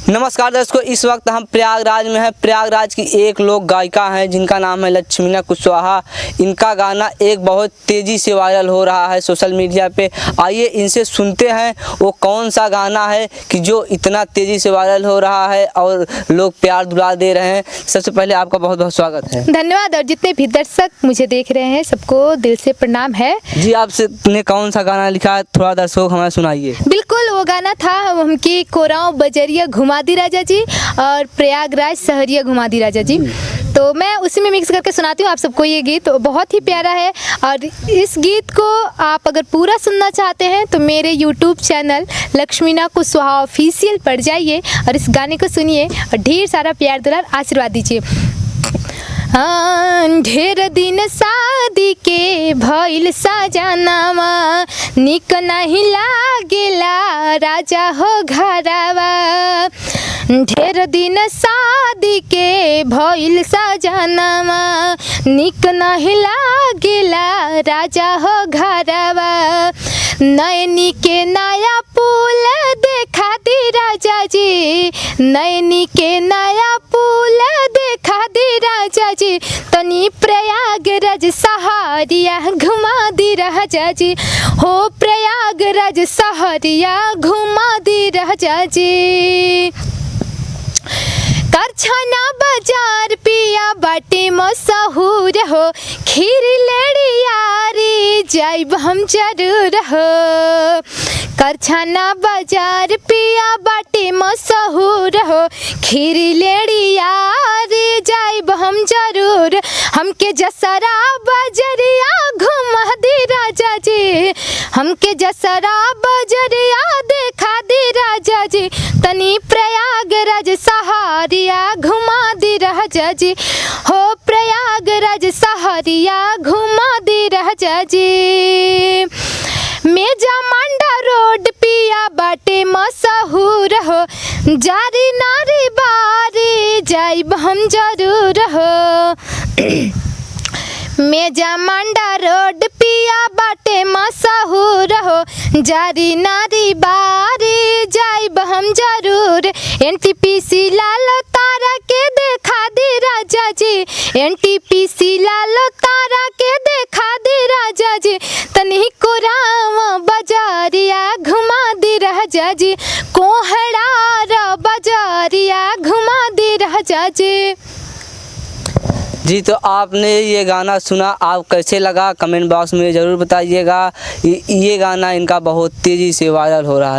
नमस्कार दर्शकों, इस वक्त हम प्रयागराज में हैं। प्रयागराज की एक लोक गायिका हैं जिनका नाम है लक्ष्मीना कुशवाहा। इनका गाना एक बहुत तेज़ी से वायरल हो रहा है सोशल मीडिया पे। आइए इनसे सुनते हैं वो कौन सा गाना है कि जो इतना तेज़ी से वायरल हो रहा है और लोग प्यार दुलार दे रहे हैं। सबसे पहले आपका बहुत बहुत स्वागत है। धन्यवाद। और जितने भी दर्शक मुझे देख रहे हैं सबको दिल से प्रणाम है। जी, आपने कौन सा गाना लिखा है, थोड़ा दर्शकों हमें सुनाइए। बिल्कुल, वो गाना था हमकी कोरांव बजरिया घुमादी राजा जी और प्रयागराज सहरिया घुमादी राजा जी। तो मैं उसी में मिक्स करके सुनाती हूँ आप सबको। ये गीत बहुत ही प्यारा है और इस गीत को आप अगर पूरा सुनना चाहते हैं तो मेरे यूट्यूब चैनल लक्ष्मीना कुशवाहा ऑफिशियल पर जाइए और इस गाने को सुनिए और ढेर सारा प्यार दुलार आशीर्वाद दीजिए। ढेर दिन शादी के भइल सजनावा, निक नहीं लागेला राजा हो घरवा। ढेर दिन शादी के भइल सजनावा, निक नहीं लागेला राजा हो घरवा। नैनी के नया पुल देखा दी राजा जी, नैनी के नया पुल देखा दी राजा जी। तनी प्रयागराज सहरिया घुमा दी राजा जी, हो प्रयागराज सहरिया घुमा दी राजा जी। करछना बाजार पिया बाटे मशहूर हो, खीर लेड़ी यारी जाइब हम जरूर हो। करछना बाजार पिया बाटे मशहूर हो, खीर लेड़ी यारी जाइब हम जरूर। हमके जसरा बजरिया घुमा दी राजा जी, हमके जसरा बजरिया देखा दी राजा जी। तनी प्रयागराज सहरिया घुमा दी राजा जी, हो प्रयागराज सहरिया घुमा दी राजा जी। मेजा मंडा रोड पिया बाटे मशहूर हो, जारी नारी बारी जाइब हम जरूर हो। मेजा मंडा रोड पिया बाटे मशहूर हो, जारी नारी बारी जाइब हम जरूर। NTPC लाल तारा के देखा दी राजा जी, NTPC लाल तारा के देखा दी राजा जी। तनी कोरांव बजरिया घुमा दी राजा जी, कोहड़ा बजरिया घुमा दी राजा जी। जी, तो आपने ये गाना सुना, आप कैसे लगा कमेंट बॉक्स में ज़रूर बताइएगा। ये गाना इनका बहुत तेज़ी से वायरल हो रहा है।